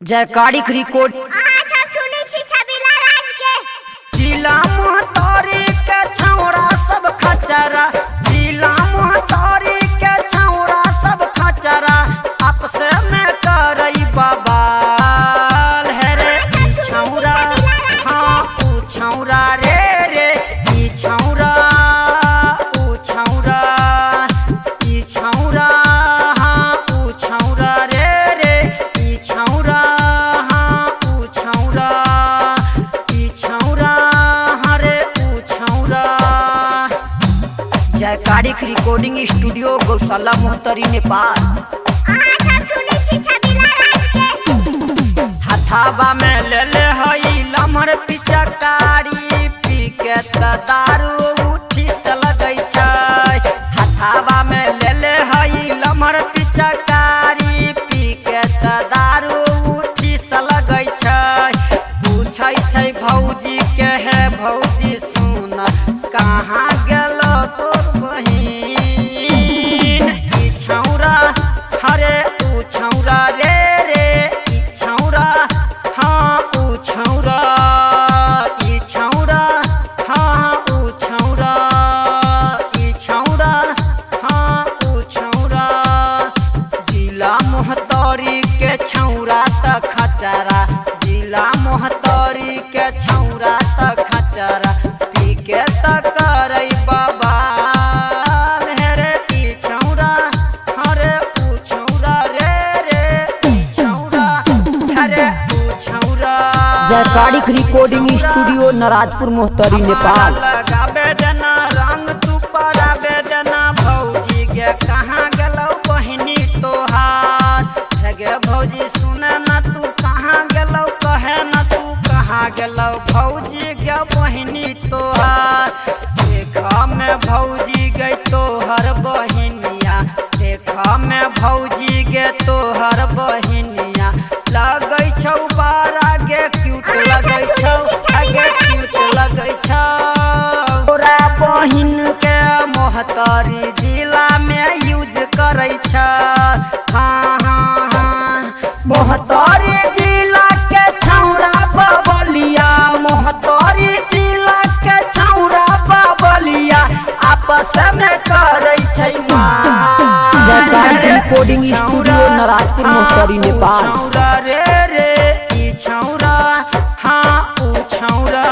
जयकारी रिकॉर्ड जिला मोहतारी के छौरा सब खचरा, जिला मोहतारी के छौरा सब खचरा, आपस में करई बवाल है रे छौरा। हाँ ऊ छौरा रे रे ई छौरा, ऊ छौरा ई छौरा, हाँ ऊ छौरा रे रे ई छौरा, हाँ ऊ छौरा ई छौरा, हाँ रे ऊ छौरा। जयकारी रिकॉर्डिंग स्टूडियो गौशाला मोहतरी नेपाल। हथावा में ले ले हई लमहर पिचकारी, पी के दारू उठी से लगै छै। हथावा में ले ले हई लमहर पिचकारी, पी के दारू उठी से लगै छै। पूछै छै भौजी के है भौजी सुन कहाँ गेलो तोर बहिन, ई छौरा हरे ऊ छौरा रे रे ई छौरा, हाँ ऊ छौरा ई छौरा, हाँ ऊ छौरा ई छौरा, हाँ ऊ छौरा। जिला मोहतरी के छौरा त खचरा, जिला मोहतरी के छौरा त खचरा, पी के त करई बवाल है रे ई छौरा, हरे ऊ छौरा रे रे ई छौरा, हरे ऊ छौरा। जयकारी रिकॉर्डिंग स्टूडियो नाराजपुर मोहतरी नेपाल। लगाबे देना रंग तू पराबे देना भौजी के कहाँ गेलौ बहिनी तोहार, हे गे भौजी सुने न तू कहाँ गेलौ, कहे न तू कहाँ गेलौ भौजी गे बहिनी तोहार। देखा में भौजी गई तोहर बहिनिया, देखा में भौजी गे तोहर बहिनिया, लगै छौ बारा गे क्यूट लगै छौ, आगे क्यूट लगै छौ। तोरा बहिन के मोहतरी जिला में यूज करै छ, हाँ हाँ हाँ मोहतरी जिला के छौरा बबलिया, मोहतरी जिला के छौरा बबलिया, आपस में करै छै जयकारी रिकॉर्डिंग स्टूडियो नाराजपुर मोहतरी नेपाल। छौरा रे रे ई छौरा, हाँ ऊ छौरा।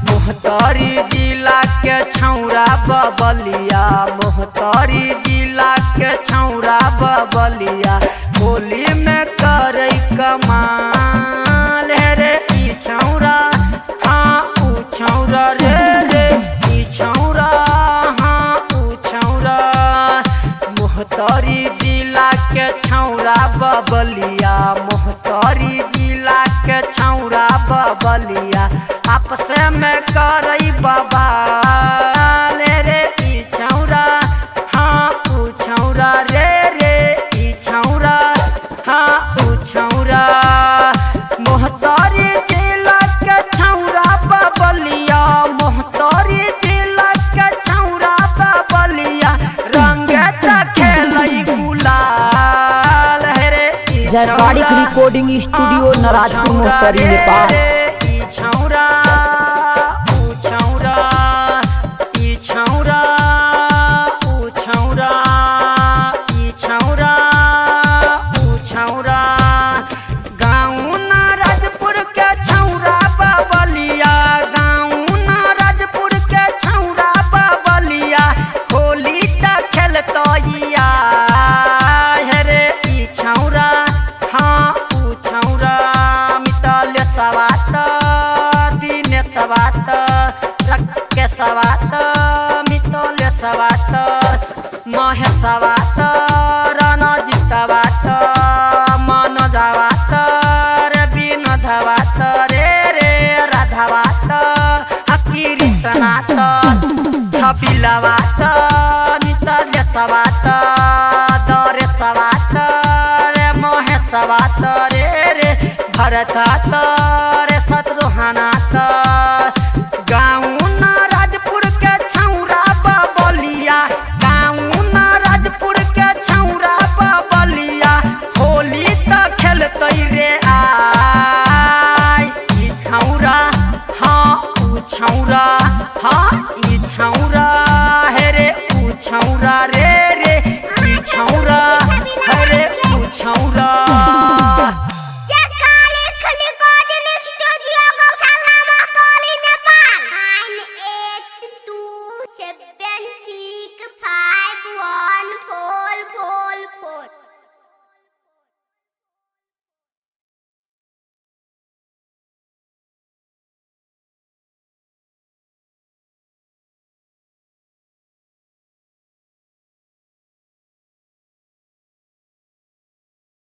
मोहतरी जिला के छौरा बबलिया, मोहतरी जिला के छौरा बबलिया, होली में करई कमाल है रे ई छौरा, हाँ ऊ छौरा रे रे ई छौरा, हाँ ऊ छौरा। मोहतरी जिला के छौरा बबलिया, मोहतरी जिला के छौरा बबलिया, आपस में करई बवाल रे ई छौरा, हाँ ऊ छौरा रे रे ई छौरा, हाँ ऊ छौरा। मोहतरी जिला के छौरा बबलिया, मोहतरी जिला के छौरा बबलिया, रंग खेलई गुलाल है रे ई जयकारी रिकॉर्डिंग स्टूडियो नाराजपुर मोहतरी नेपाल। ई छौरा ऊ छौरा ई छौरा, ऊ छौरा ई छौरा, ऊ छौरा। गाँव नाराजपुर के छौरा बबलिया, गाँव नाराजपुर के छौरा बबलिया, होली त खेलतैया है रे ई छौरा, हाँ ऊ छौरा। मितल सवात दिन सवात रख सवात, मितल सवात मह सवात रणजी सवात, मन धवात रे बिन धवात रे रे राधावात, हकीरी सनात छबिलवात, मितल सवात दरे सवात रे मोह सवात रे रे भरतात रे शत्रुहनाथ। गाँव नाराजपुर के छौरा बबलिया, गाँव नाराजपुर के छौरा बबलिया, होली त खेलतै रे हाँ